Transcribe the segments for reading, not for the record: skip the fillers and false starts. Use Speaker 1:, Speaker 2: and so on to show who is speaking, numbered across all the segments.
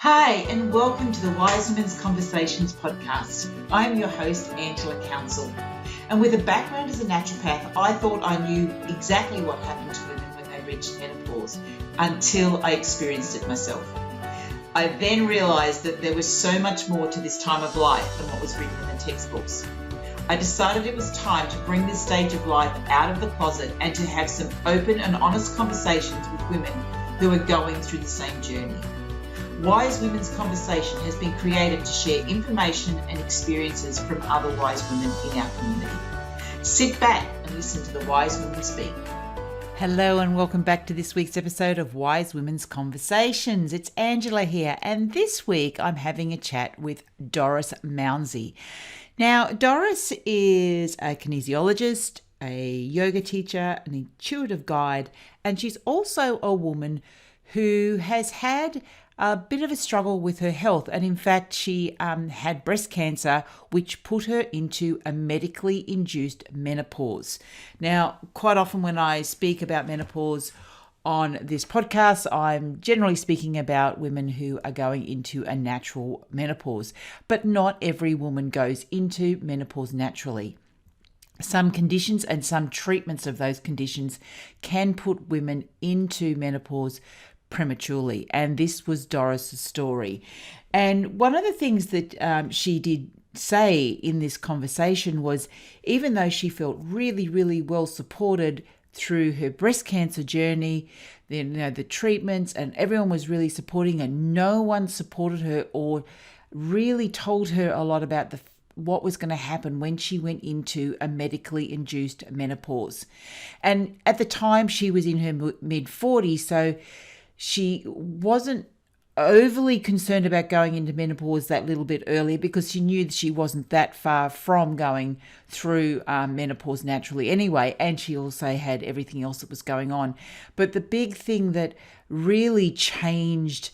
Speaker 1: Hi, and welcome to the Wise Women's Conversations podcast. I'm your host, Angela Counsel. And with a background as a naturopath, I thought I knew exactly what happened to women when they reached menopause until I experienced it myself. I then realised that there was so much more to this time of life than what was written in the textbooks. I decided it was time to bring this stage of life out of the closet and to have some open and honest conversations with women who are going through the same journey. Wise Women's Conversation has been created to share information and experiences from other wise women in our community. Sit back and listen to the wise women speak.
Speaker 2: Hello and welcome back to this week's episode of Wise Women's Conversations. It's Angela here, and this week I'm having a chat with Doris Mounsey. Now, Doris is a kinesiologist, a yoga teacher, an intuitive guide, and she's also a woman who has had a bit of a struggle with her health. And in fact, she had breast cancer, which put her into a medically induced menopause. Now, quite often when I speak about menopause on this podcast, I'm generally speaking about women who are going into a natural menopause, but not every woman goes into menopause naturally. Some conditions and some treatments of those conditions can put women into menopause prematurely, and this was Doris's story. And one of the things that she did say in this conversation was, even though she felt really, really well supported through her breast cancer journey, the treatments, and everyone was really supporting her, no one supported her or really told her a lot about what was going to happen when she went into a medically induced menopause. And at the time, she was in her mid-40s, so she wasn't overly concerned about going into menopause that little bit earlier because she knew that she wasn't that far from going through menopause naturally anyway, and she also had everything else that was going on. But the big thing that really changed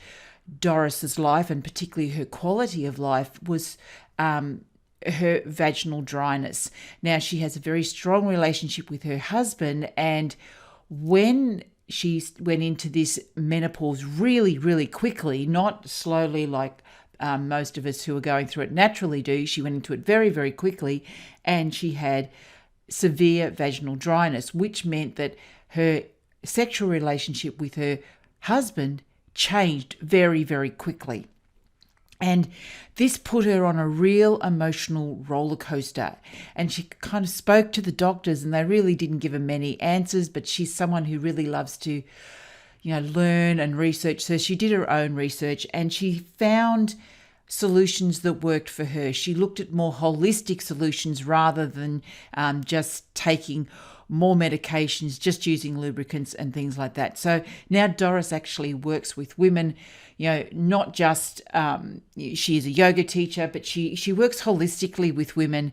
Speaker 2: Doris's life, and particularly her quality of life, was her vaginal dryness. Now, she has a very strong relationship with her husband, and when she went into this menopause really, really quickly, not slowly like most of us who are going through it naturally do. She went into it very, very quickly, and she had severe vaginal dryness, which meant that her sexual relationship with her husband changed very, very quickly. And this put her on a real emotional roller coaster. And she kind of spoke to the doctors, and they really didn't give her many answers, but she's someone who really loves to, learn and research. So she did her own research, and she found solutions that worked for her. She looked at more holistic solutions rather than just taking more medications, just using lubricants and things like that. So now Doris actually works with women, not just, she is a yoga teacher, but she works holistically with women,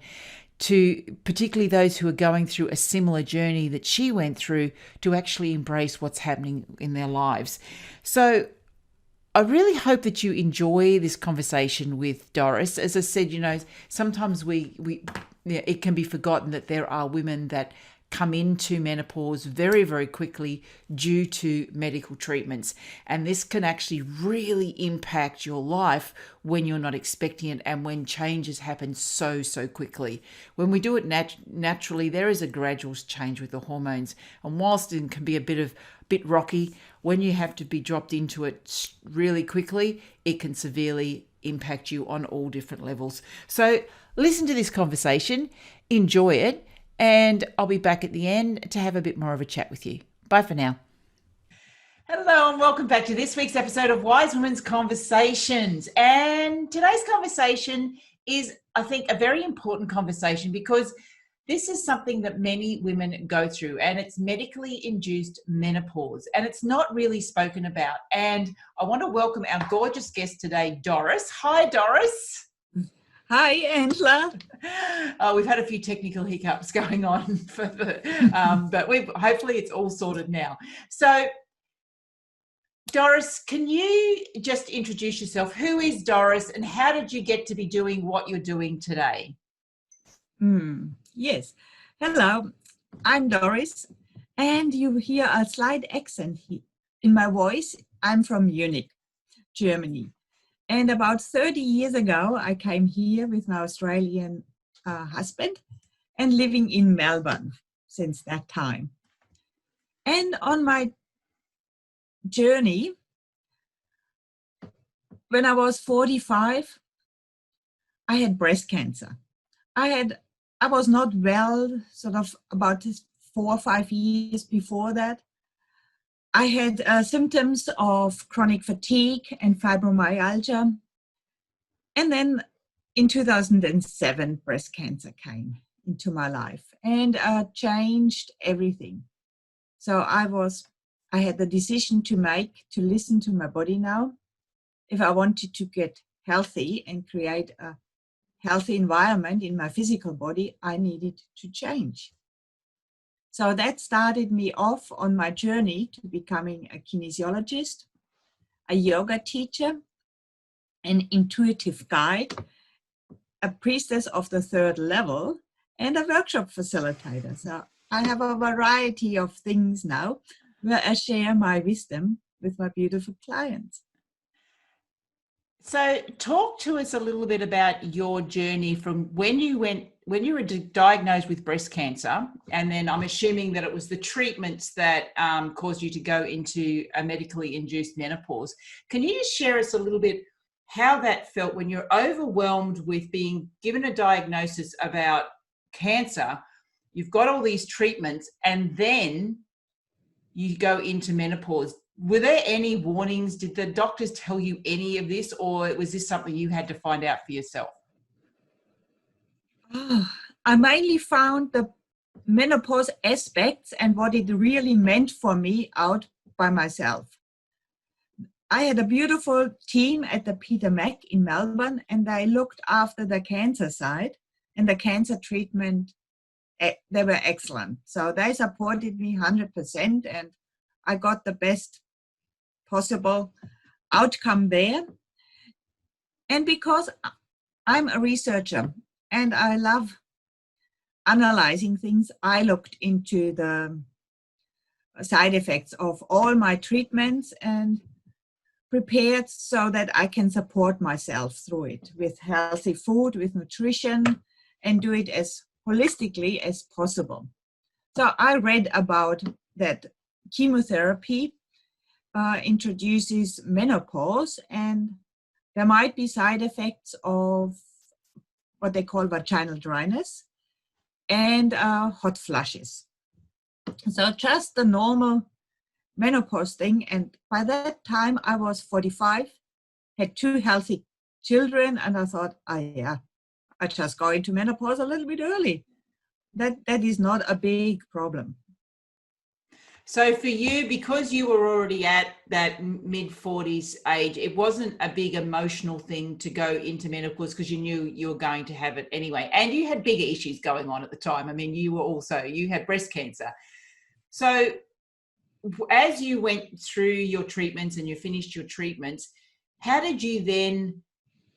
Speaker 2: to particularly those who are going through a similar journey that she went through, to actually embrace what's happening in their lives. So I really hope that you enjoy this conversation with Doris. As I said, sometimes it can be forgotten that there are women that come into menopause very, very quickly due to medical treatments. And this can actually really impact your life when you're not expecting it, and when changes happen so, so quickly. When we do it naturally, there is a gradual change with the hormones. And whilst it can be a bit rocky, when you have to be dropped into it really quickly, it can severely impact you on all different levels. So listen to this conversation, enjoy it, and I'll be back at the end to have a bit more of a chat with you. Bye for now. Hello and welcome back to this week's episode of Wise Women's Conversations. And today's conversation is, I think, a very important conversation because this is something that many women go through, and it's medically induced menopause, and it's not really spoken about. And I want to welcome our gorgeous guest today, Doris. Hi, Doris.
Speaker 3: Hi, Angela.
Speaker 2: We've had a few technical hiccups going on, but hopefully it's all sorted now. So, Doris, can you just introduce yourself? Who is Doris, and how did you get to be doing what you're doing today?
Speaker 3: Yes. Hello, I'm Doris, and you hear a slight accent in my voice. I'm from Munich, Germany. And about 30 years ago, I came here with my Australian husband and living in Melbourne since that time. And on my journey, when I was 45, I had breast cancer. I was not well sort of about 4 or 5 years before that. I had symptoms of chronic fatigue and fibromyalgia. And then in 2007, breast cancer came into my life and changed everything. So I had the decision to make to listen to my body now. If I wanted to get healthy and create a healthy environment in my physical body, I needed to change. So that started me off on my journey to becoming a kinesiologist, a yoga teacher, an intuitive guide, a priestess of the third level, and a workshop facilitator. So I have a variety of things now where I share my wisdom with my beautiful clients.
Speaker 2: So talk to us a little bit about your journey from when you were diagnosed with breast cancer, and then I'm assuming that it was the treatments that caused you to go into a medically induced menopause. Can you just share us a little bit how that felt when you're overwhelmed with being given a diagnosis about cancer, you've got all these treatments, and then you go into menopause? Were there any warnings? Did the doctors tell you any of this, or was this something you had to find out for yourself?
Speaker 3: I mainly found the menopause aspects and what it really meant for me out by myself. I had a beautiful team at the Peter Mac in Melbourne, and they looked after the cancer side and the cancer treatment. They were excellent. So they supported me 100%, and I got the best possible outcome there. And because I'm a researcher and I love analyzing things, I looked into the side effects of all my treatments and prepared so that I can support myself through it with healthy food, with nutrition, and do it as holistically as possible. So I read about that chemotherapy introduces menopause, and there might be side effects of what they call vaginal dryness and hot flushes. So just the normal menopause thing. And by that time I was 45, had 2 healthy children, and I thought, I just go into menopause a little bit early. That is not a big problem.
Speaker 2: So for you, because you were already at that mid-40s age, it wasn't a big emotional thing to go into menopause because you knew you were going to have it anyway. And you had bigger issues going on at the time. I mean, you had breast cancer. So as you went through your treatments and you finished your treatments, how did you then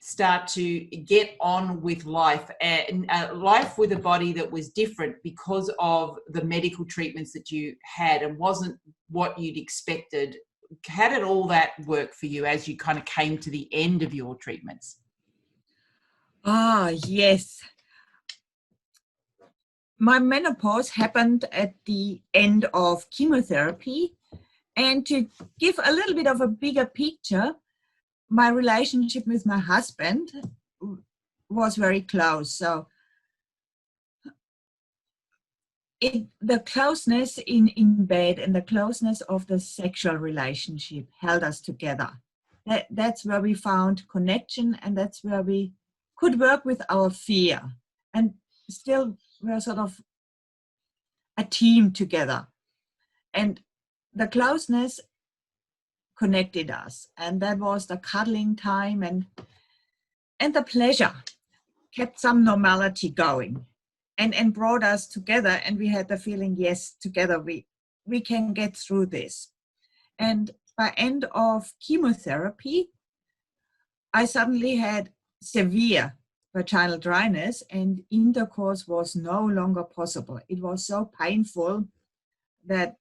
Speaker 2: start to get on with life, and life with a body that was different because of the medical treatments that you had and wasn't what you'd expected? How did all that work for you as you kind of came to the end of your treatments?
Speaker 3: Yes. My menopause happened at the end of chemotherapy. And to give a little bit of a bigger picture, my relationship with my husband was very close. So the closeness in bed and the closeness of the sexual relationship held us together. That's where we found connection, and that's where we could work with our fear. And still we're sort of a team together. And the closeness connected us, and that was the cuddling time, and the pleasure kept some normality going and brought us together, and we had the feeling, yes, together we can get through this. And by end of chemotherapy, I suddenly had severe vaginal dryness, and intercourse was no longer possible. It was so painful that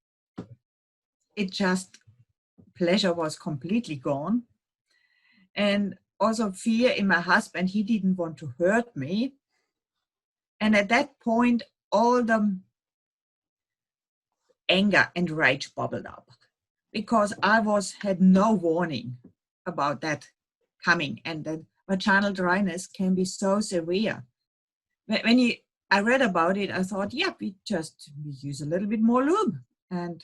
Speaker 3: pleasure was completely gone. And also fear in my husband. He didn't want to hurt me. And at that point, all the anger and rage bubbled up because I had no warning about that coming. And the vaginal dryness can be so severe. I read about it, I thought, yeah, we use a little bit more lube. And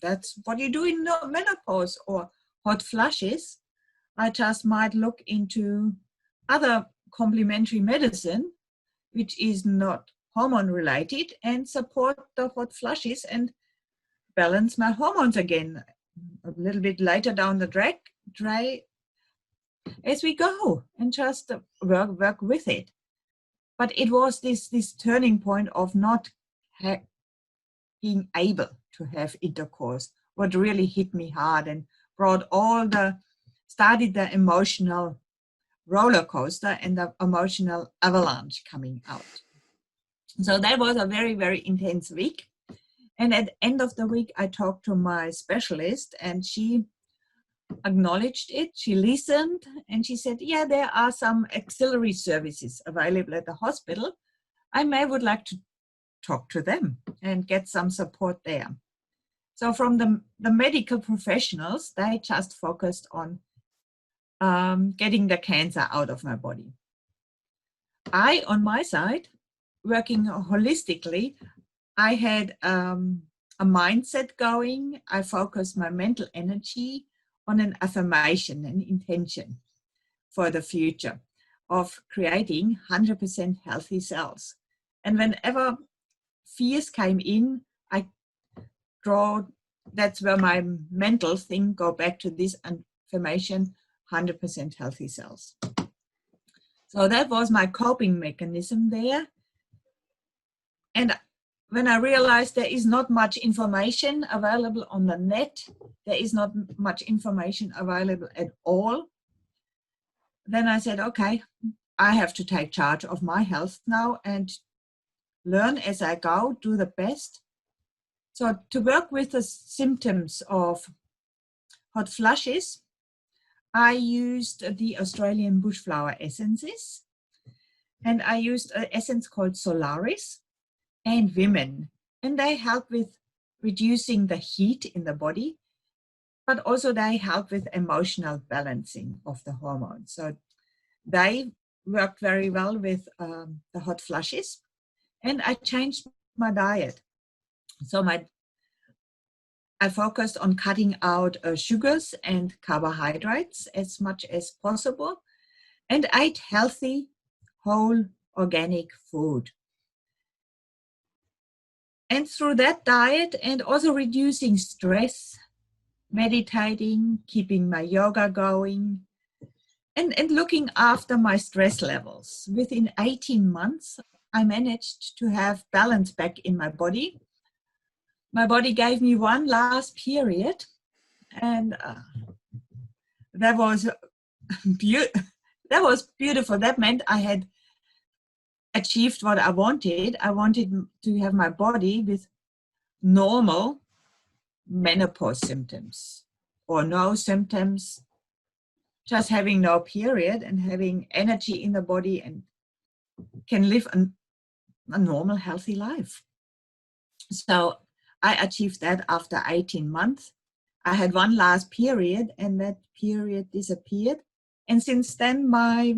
Speaker 3: that's what you do in menopause or hot flushes. I just might look into other complementary medicine, which is not hormone related, and support the hot flushes and balance my hormones again a little bit later down the track as we go, and just work with it. But it was this turning point of not being able to have intercourse, what really hit me hard and started the emotional roller coaster and the emotional avalanche coming out. So that was a very, very intense week. And at the end of the week, I talked to my specialist, and she acknowledged it. She listened, and she said, yeah, there are some auxiliary services available at the hospital. Would like to talk to them and get some support there. So from the medical professionals, they just focused on getting the cancer out of my body. I, on my side, working holistically, I had a mindset going. I focused my mental energy on an affirmation, an intention for the future of creating 100% healthy cells. And whenever fears came in, that's where my mental thing go back to this affirmation, 100% healthy cells. So that was my coping mechanism there. And when I realized there is not much information available on the net, there is not much information available at all, then I said, okay, I have to take charge of my health now and learn as I go, do the best. So to work with the symptoms of hot flushes, I used the Australian bushflower essences, and I used an essence called Solaris and Women, and they help with reducing the heat in the body, but also they help with emotional balancing of the hormones. So they worked very well with the hot flushes, and I changed my diet. So I focused on cutting out sugars and carbohydrates as much as possible, and ate healthy, whole, organic food. And through that diet, and also reducing stress, meditating, keeping my yoga going, and looking after my stress levels, within 18 months, I managed to have balance back in my body. My body gave me one last period, and that was beautiful. That meant I had achieved what I wanted. I wanted to have my body with normal menopause symptoms or no symptoms, just having no period and having energy in the body and can live a normal, healthy life. So I achieved that after 18 months. I had one last period, and that period disappeared. And since then, my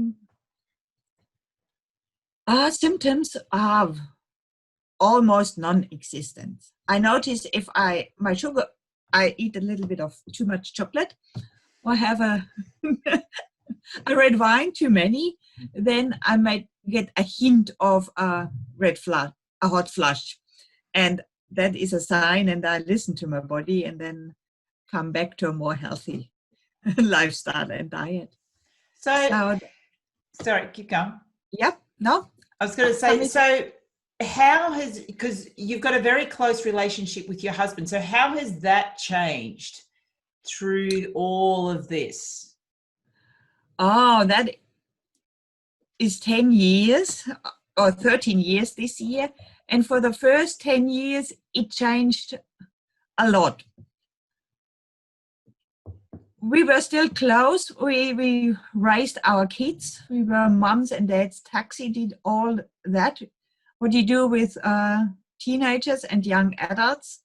Speaker 3: symptoms are almost non-existent. I notice if I eat a little bit of too much chocolate or have a red wine too many, then I might get a hint of a hot flush. And that is a sign, and I listen to my body and then come back to a more healthy lifestyle and diet.
Speaker 2: So sorry, keep going.
Speaker 3: Yep, no.
Speaker 2: I was going to say, so because you've got a very close relationship with your husband, so how has that changed through all of this?
Speaker 3: Oh, that is 10 years or 13 years this year. And for the first 10 years, it changed a lot. we were still close. We raised our kids. We were moms and dads. Taxi did all that. What you do with teenagers and young adults.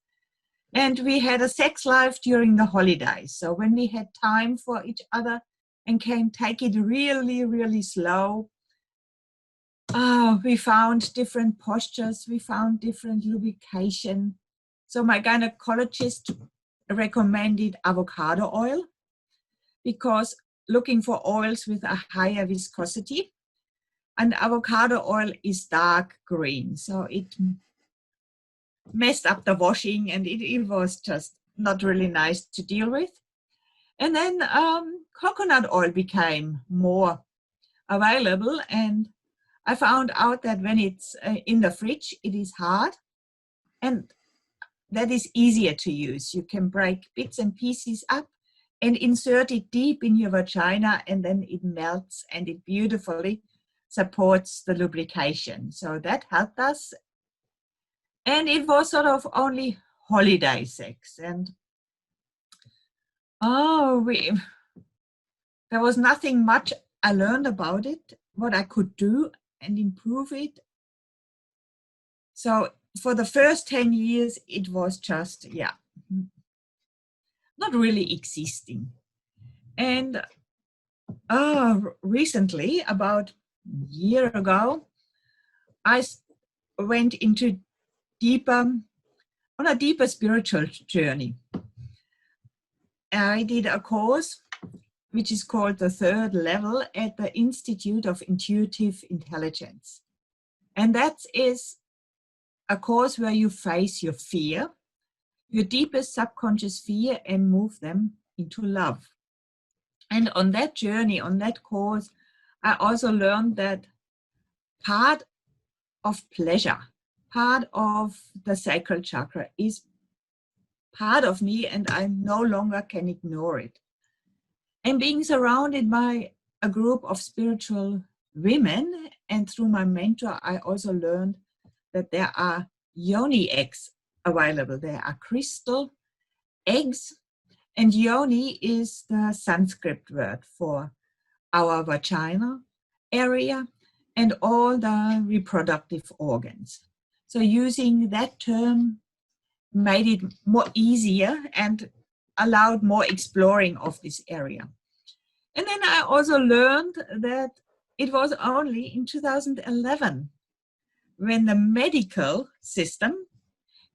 Speaker 3: And we had a sex life during the holidays. So when we had time for each other and can take it really, really slow, we found different postures. We found different lubrication. So my gynecologist recommended avocado oil, because looking for oils with a higher viscosity, and avocado oil is dark green, so it messed up the washing, and it was just not really nice to deal with. And then coconut oil became more available, and I found out that when it's in the fridge, it is hard, and that is easier to use. You can break bits and pieces up and insert it deep in your vagina, and then it melts and it beautifully supports the lubrication. So that helped us. And it was sort of only holiday sex. And there was nothing much I learned about it, what I could do and improve it. So for the first 10 years, it was just, not really existing. And recently, about a year ago, I went into on a deeper spiritual journey. I did a course which is called the third level at the Institute of Intuitive Intelligence. And that is a course where you face your fear, your deepest subconscious fear, and move them into love. And on that journey, on that course, I also learned that part of pleasure, part of the sacral chakra is part of me, and I no longer can ignore it. And being surrounded by a group of spiritual women, and through my mentor, I also learned that there are Yoni eggs available. There are crystal eggs, and Yoni is the Sanskrit word for our vagina area and all the reproductive organs. So using that term made it more easier and allowed more exploring of this area. And then I also learned that it was only in 2011 when the medical system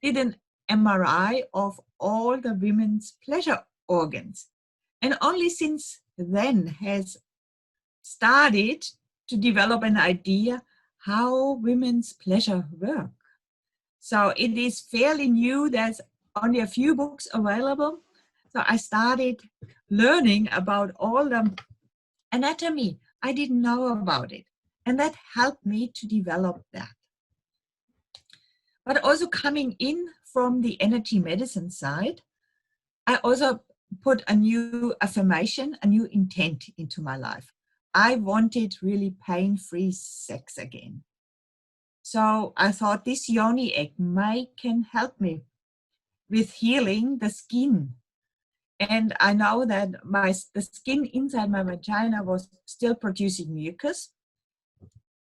Speaker 3: did an MRI of all the women's pleasure organs. And only since then has started to develop an idea how women's pleasure work. So it is fairly new. There's only a few books available. So I started learning about all the anatomy. I didn't know about it. And that helped me to develop that. But also coming in from the energy medicine side, I also put a new affirmation, a new intent into my life. I wanted really pain-free sex again. So I thought this Yoni egg can help me with healing the skin. And I know that the skin inside my vagina was still producing mucus.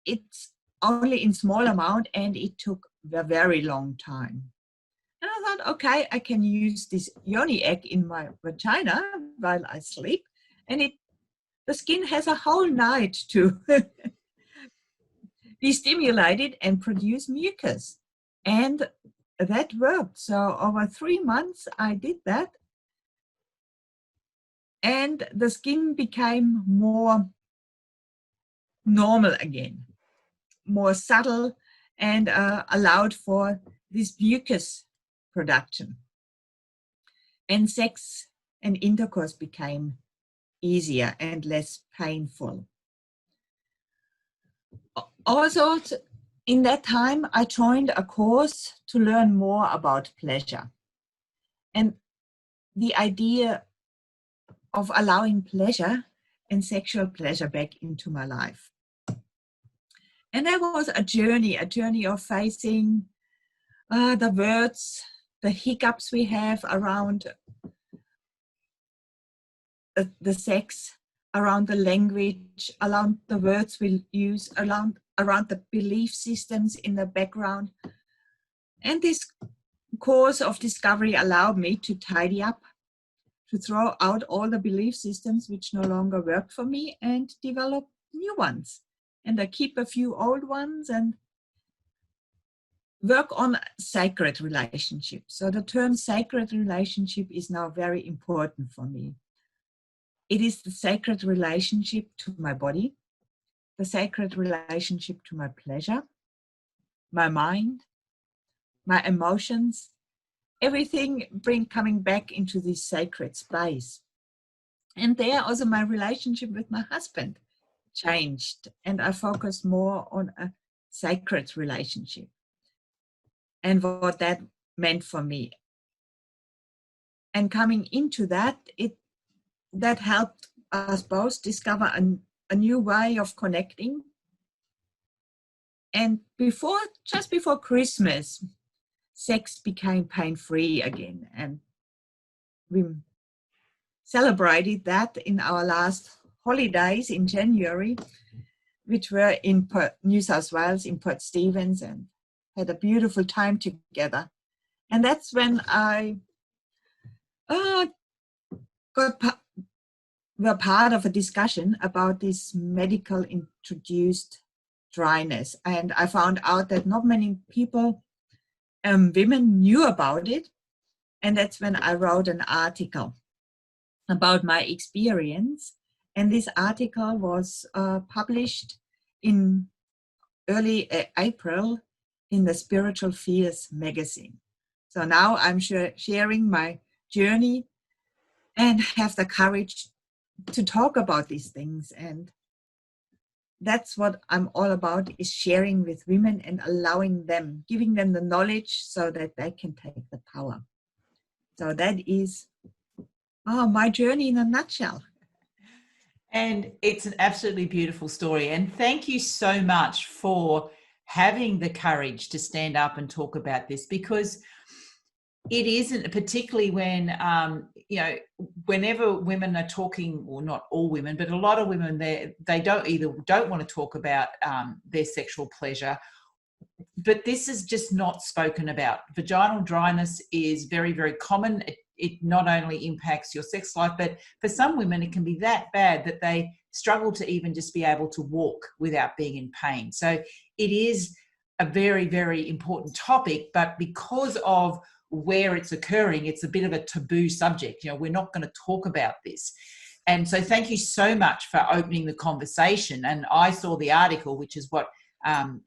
Speaker 3: It's only in small amount, and it took a very long time. And I thought, okay, I can use this Yoni egg in my vagina while I sleep, and the skin has a whole night to be stimulated and produce mucus. And that worked. So over 3 months, I did that. And the skin became more normal again, more subtle, and allowed for this mucus production. And sex and intercourse became easier and less painful. Also, in that time, I joined a course to learn more about pleasure and the idea of allowing pleasure and sexual pleasure back into my life. And that was a journey of facing the words, the hiccups we have around the sex, around the language, around the words we use, around the belief systems in the background. And this course of discovery allowed me to tidy up, to throw out all the belief systems which no longer work for me and develop new ones. And I keep a few old ones and work on sacred relationship. So the term sacred relationship is now very important for me. It is the sacred relationship to my body, the sacred relationship to my pleasure, my mind, my emotions, everything coming back into this sacred space. And there also my relationship with my husband changed, and I focused more on a sacred relationship and what that meant for me. And coming into that, that helped us both discover a new way of connecting. And just before Christmas, sex became pain-free again. And we celebrated that in our last holidays in January, which were in New South Wales, in Port Stephens, and had a beautiful time together. And that's when I were part of a discussion about this medical introduced dryness. And I found out that not many people, women, knew about it. And that's when I wrote an article about my experience. And this article was published in early April in the Spiritual Fears magazine. So now I'm sharing my journey and have the courage to talk about these things. And that's what I'm all about, is sharing with women and allowing them, giving them the knowledge so that they can take the power. So that is my journey in a nutshell.
Speaker 2: And it's an absolutely beautiful story. And thank you so much for having the courage to stand up and talk about this, because it isn't, particularly when, whenever women are talking, or not all women, but a lot of women, they don't want to talk about their sexual pleasure. But this is just not spoken about. Vaginal dryness is very, very common. It not only impacts your sex life, but for some women, it can be that bad that they struggle to even just be able to walk without being in pain. So it is a very, very important topic, but because of where it's occurring, it's a bit of a taboo subject. We're not going to talk about this. And so thank you so much for opening the conversation. And I saw the article, which is what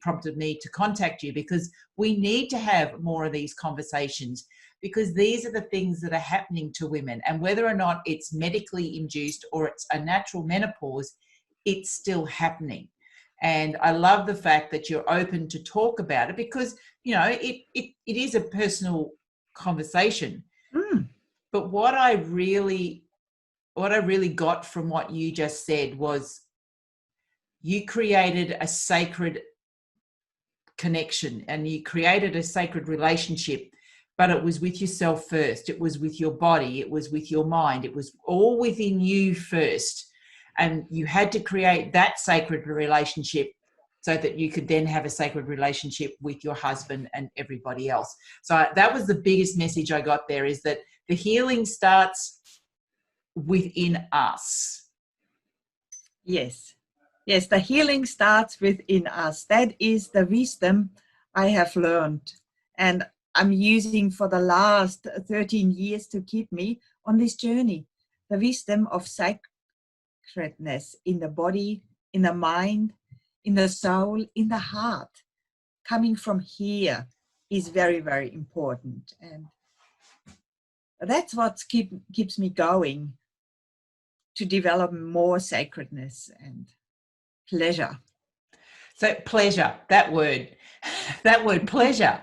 Speaker 2: prompted me to contact you, because we need to have more of these conversations, because these are the things that are happening to women. And whether or not it's medically induced or it's a natural menopause, it's still happening. And I love the fact that you're open to talk about it, because, it is a personal conversation. But what I really got from what you just said was you created a sacred connection and you created a sacred relationship, but it was with yourself first. It was with your body. It was with your mind. It was all within you first. And you had to create that sacred relationship so that you could then have a sacred relationship with your husband and everybody else. So that was the biggest message I got there, is that the healing starts within us.
Speaker 3: Yes, the healing starts within us. That is the wisdom I have learned. And I'm using for the last 13 years to keep me on this journey. The wisdom of sacredness in the body, in the mind, in the soul, in the heart, coming from here is very, very important. And that's what keeps me going, to develop more sacredness and pleasure.
Speaker 2: So pleasure, that word pleasure.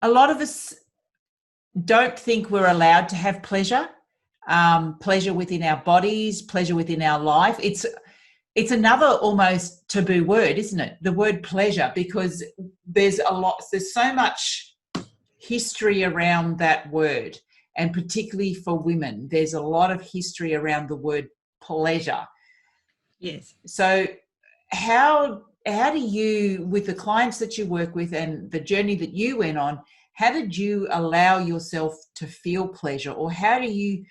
Speaker 2: A lot of us don't think we're allowed to have pleasure, pleasure within our bodies, pleasure within our life. It's another almost taboo word, isn't it? The word pleasure, because there's so much history around that word. and particularly for women, there's a lot of history around the word pleasure.
Speaker 3: Yes.
Speaker 2: So how do you, with the clients that you work with and the journey that you went on, how did you allow yourself to feel pleasure, or how do you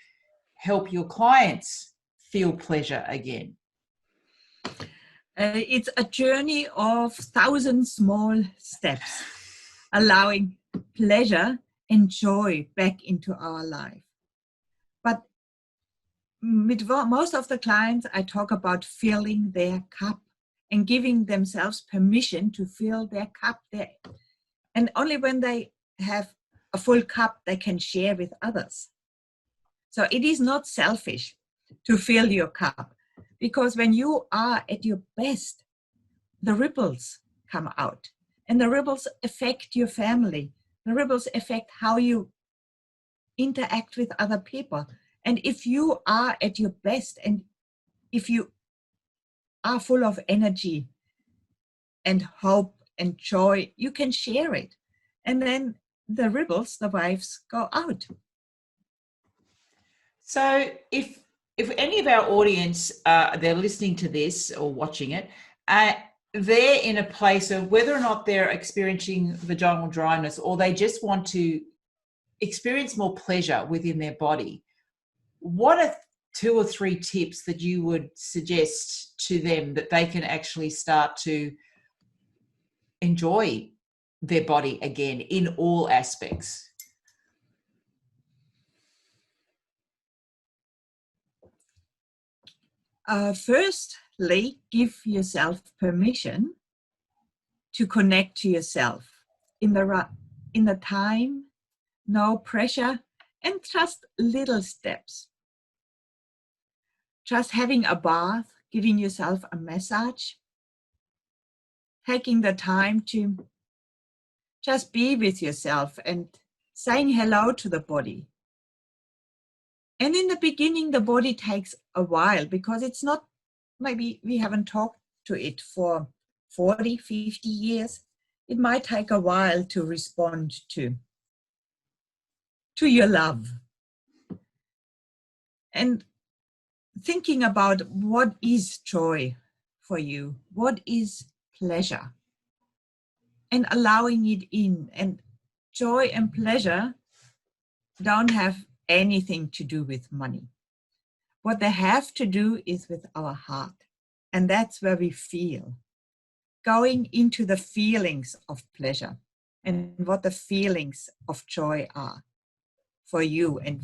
Speaker 2: help your clients feel pleasure again?
Speaker 3: It's a journey of 1,000 small steps, allowing pleasure and joy back into our life. But with most of the clients, I talk about filling their cup and giving themselves permission to fill their cup there. And only when they have a full cup, they can share with others. So it is not selfish to fill your cup, because when you are at your best, the ripples come out, and the ripples affect your family. The ripples affect how you interact with other people. And if you are at your best, and if you are full of energy and hope and joy, you can share it. And then the ripples, the waves, go out.
Speaker 2: So if any of our audience, they're listening to this or watching it, they're in a place of whether or not they're experiencing vaginal dryness, or they just want to experience more pleasure within their body, what are 2 or 3 tips that you would suggest to them that they can actually start to enjoy their body again in all aspects?
Speaker 3: Firstly, give yourself permission to connect to yourself in the time, no pressure, and just little steps. Just having a bath, giving yourself a massage, taking the time to just be with yourself and saying hello to the body. And in the beginning, the body takes a while, because it's not, maybe we haven't talked to it for 40, 50 years. It might take a while to respond to your love. And thinking about what is joy for you, what is pleasure, and allowing it in. And joy and pleasure don't have anything to do with money. What they have to do is with our heart. And that's where we feel. Going into the feelings of pleasure and what the feelings of joy are for you. And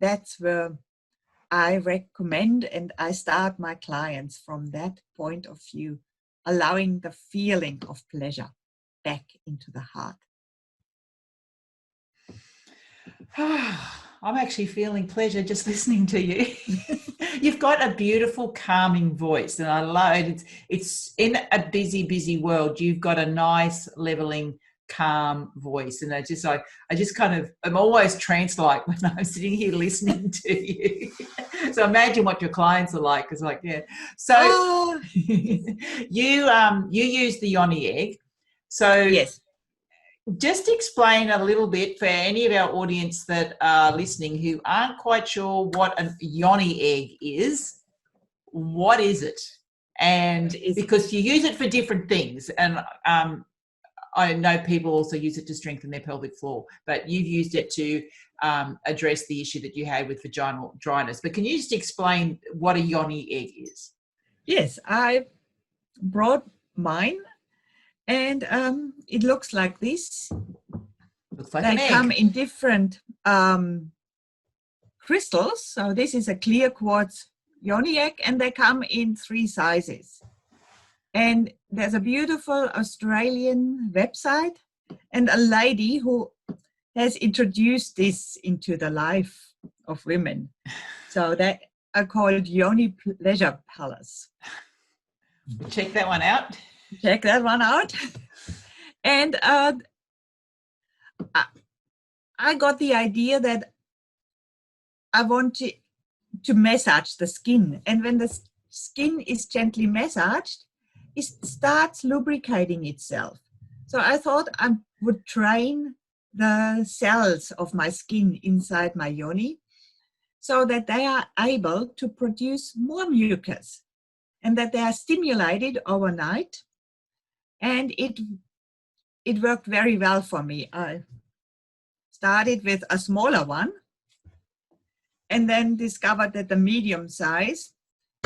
Speaker 3: that's where I recommend, and I start my clients from that point of view, allowing the feeling of pleasure back into the heart.
Speaker 2: I'm actually feeling pleasure just listening to you. You've got a beautiful, calming voice, and I love it. It's in a busy world. You've got a nice, leveling, calm voice, and I'm always trance-like when I'm sitting here listening to you. So imagine what your clients are like. It's like, yeah. So you use the Yoni egg. So
Speaker 3: yes.
Speaker 2: Just explain a little bit for any of our audience that are listening who aren't quite sure what a Yoni egg is. What is it? And because you use it for different things, and I know people also use it to strengthen their pelvic floor, but you've used it to address the issue that you had with vaginal dryness. But can you just explain what a Yoni egg is?
Speaker 3: Yes, I brought mine. And it looks like this.
Speaker 2: Looks like
Speaker 3: they
Speaker 2: an egg.
Speaker 3: come in different crystals. So this is a clear quartz Yoni egg, and they come in 3 sizes. And there's a beautiful Australian website and a lady who has introduced this into the life of women. So they are called Yoni Pleasure Palace.
Speaker 2: Check that one out.
Speaker 3: Check that one out. And I got the idea that I want to massage the skin. And when the skin is gently massaged, it starts lubricating itself. So I thought I would train the cells of my skin inside my yoni so that they are able to produce more mucus and that they are stimulated overnight. And it worked very well for me. I started with a smaller one and then discovered that the medium size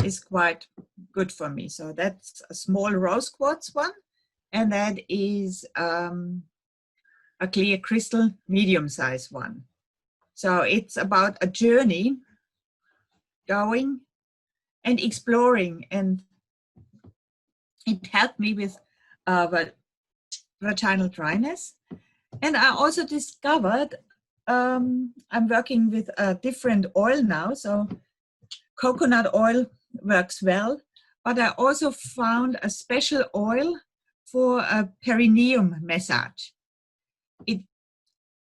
Speaker 3: is quite good for me. So that's a small rose quartz one, and that is a clear crystal medium size one. So it's about a journey going and exploring, and it helped me with vaginal dryness. And I also discovered I'm working with a different oil now, so coconut oil works well, but I also found a special oil for a perineum massage. It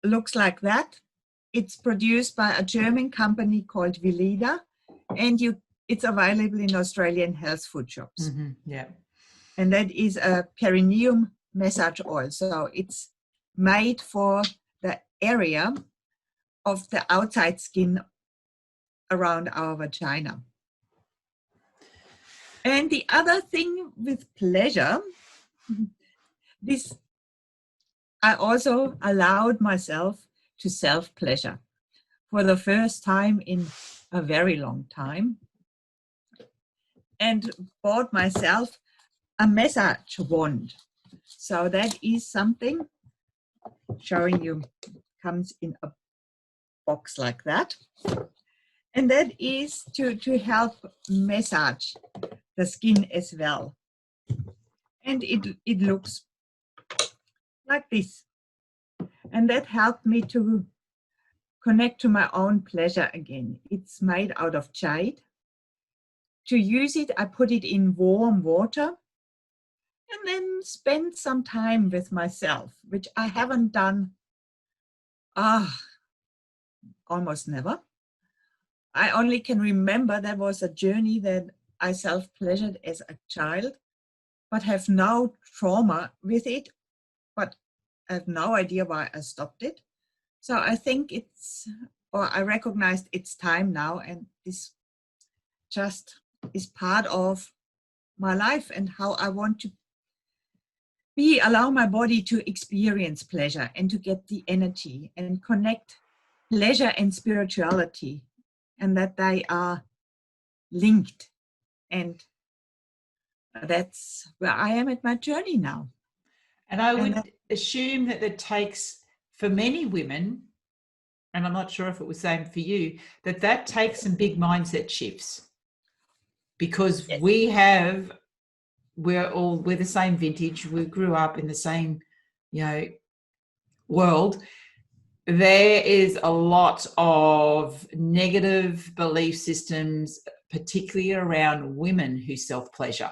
Speaker 3: looks like that. It's produced by a German company called Veleda, and it's available in Australian health food shops.
Speaker 2: Mm-hmm. Yeah.
Speaker 3: And that is a perineum massage oil. So it's made for the area of the outside skin around our vagina. And the other thing with pleasure, I also allowed myself to self-pleasure for the first time in a very long time, and bought myself a massage wand. So that is something, showing you, comes in a box like that. And that is to help massage the skin as well. And it looks like this. And that helped me to connect to my own pleasure again. It's made out of jade. To use it, I put it in warm water and then spend some time with myself, which I haven't done almost never. I only can remember there was a journey that I self-pleasured as a child, but have no trauma with it, but I have no idea why I stopped it. So I think I recognized it's time now, and this just is part of my life and how I want to allow my body to experience pleasure and to get the energy and connect pleasure and spirituality, and that they are linked. And that's where I am at my journey now.
Speaker 2: And I would assume that it takes, for many women, and I'm not sure if it was the same for you, that takes some big mindset shifts, because
Speaker 3: yes.
Speaker 2: we're the same vintage. We grew up in the same, world. There is a lot of negative belief systems, particularly around women who self-pleasure.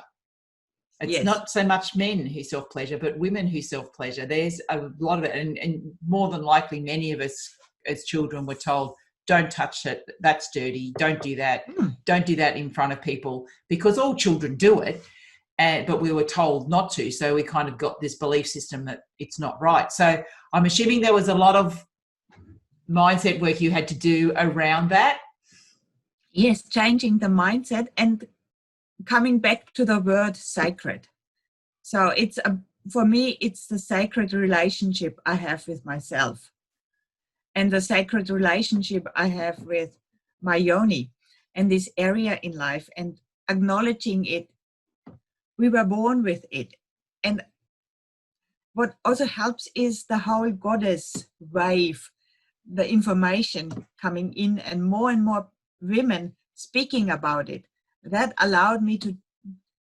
Speaker 2: It's not so much men who self-pleasure, but women who self-pleasure. There's a lot of it. And more than likely, many of us as children were told, don't touch it, that's dirty, don't do that, don't do that in front of people, because all children do it. But we were told not to. So we kind of got this belief system that it's not right. So I'm assuming there was a lot of mindset work you had to do around that.
Speaker 3: Yes, changing the mindset and coming back to the word sacred. So for me, it's the sacred relationship I have with myself, and the sacred relationship I have with my yoni and this area in life, and acknowledging it. We were born with it. And what also helps is the whole goddess wave, the information coming in, and more women speaking about it. That allowed me to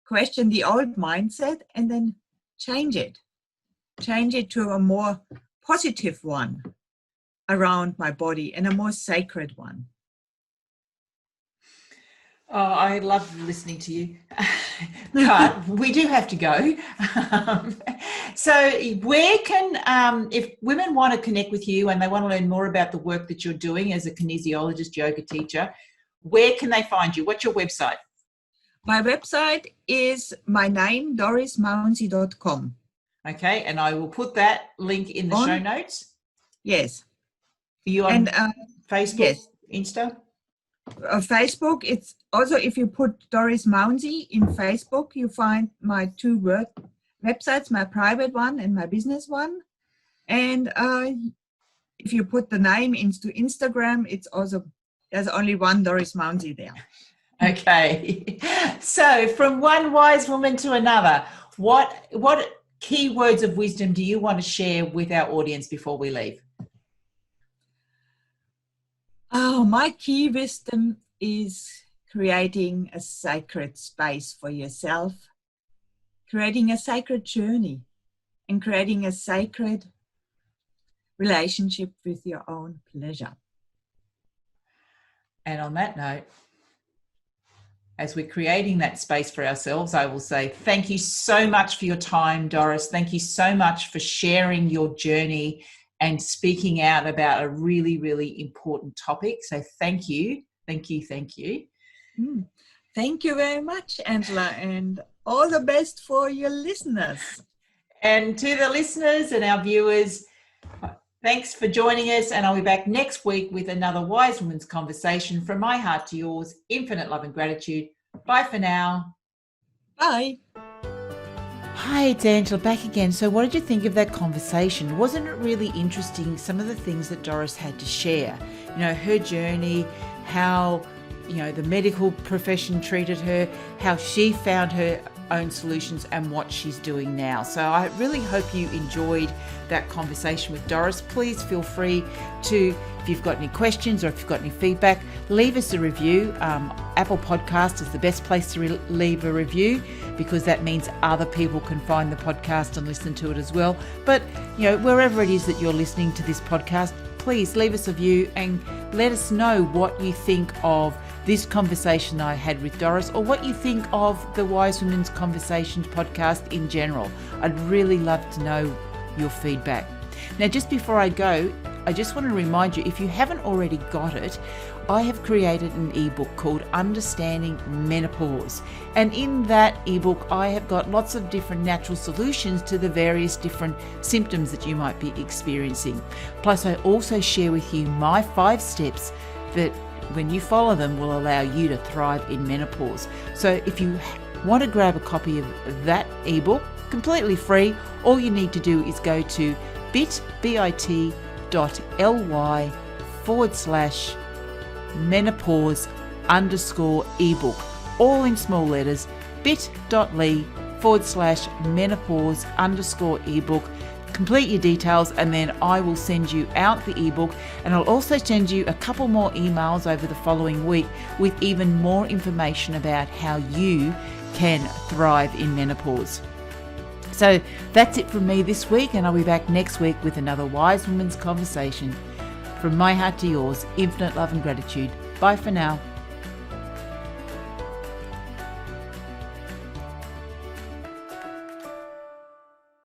Speaker 3: question the old mindset and then change it to a more positive one around my body, and a more sacred one.
Speaker 2: Oh, I love listening to you. But we do have to go. So where can, if women want to connect with you and they want to learn more about the work that you're doing as a kinesiologist, yoga teacher, where can they find you? What's your website?
Speaker 3: My website is my name, dorismounsey.com.
Speaker 2: Okay, and I will put that link in the show notes.
Speaker 3: Yes.
Speaker 2: Are you on
Speaker 3: And
Speaker 2: Facebook,
Speaker 3: yes.
Speaker 2: Insta?
Speaker 3: Facebook, it's also, if you put Doris Mounsey in Facebook, you find my two websites, my private one and my business one. And if you put the name into Instagram, it's also, there's only one Doris Mounsey there.
Speaker 2: Okay. So from one wise woman to another, what key words of wisdom do you want to share with our audience before we leave?
Speaker 3: Oh, my key wisdom is creating a sacred space for yourself, creating a sacred journey, and creating a sacred relationship with your own pleasure.
Speaker 2: And on that note, as we're creating that space for ourselves, I will say thank you so much for your time, Doris. Thank you so much for sharing your journey and speaking out about a really, really important topic. So thank you. Thank you. Thank you.
Speaker 3: Thank you very much, Angela, and all the best for your listeners.
Speaker 2: And to the listeners and our viewers, thanks for joining us. And I'll be back next week with another Wise Woman's Conversation. From my heart to yours, infinite love and gratitude. Bye for now.
Speaker 3: Bye.
Speaker 2: Hi, it's Angela back again. So what did you think of that conversation? Wasn't it really interesting, some of the things that Doris had to share? You know, her journey, how, you know, the medical profession treated her, how she found her own solutions and what she's doing now. So I really hope you enjoyed that conversation with Doris. Please feel free to, if you've got any questions or if you've got any feedback, leave us a review. Apple Podcast is the best place to leave a review, because that means other people can find the podcast and listen to it as well. But, you know, wherever it is that you're listening to this podcast, please leave us a review and let us know what you think of this conversation I had with Doris, or what you think of the Wise Women's Conversations podcast in general. I'd really love to know your feedback. Now, just before I go, I just want to remind you, if you haven't already got it, I have created an ebook called Understanding Menopause. And in that ebook, I have got lots of different natural solutions to the various different symptoms that you might be experiencing. Plus, I also share with you my 5 steps that, when you follow them, will allow you to thrive in menopause. So if you want to grab a copy of that ebook, completely free, all you need to do is go to bit.ly/menopause_ebook, all in small letters, bit.ly/menopause_ebook. Complete your details, and then I will send you out the ebook, and I'll also send you a couple more emails over the following week with even more information about how you can thrive in menopause. So that's it from me this week, and I'll be back next week with another Wise Woman's Conversation. From my heart to yours, infinite love and gratitude. Bye for now.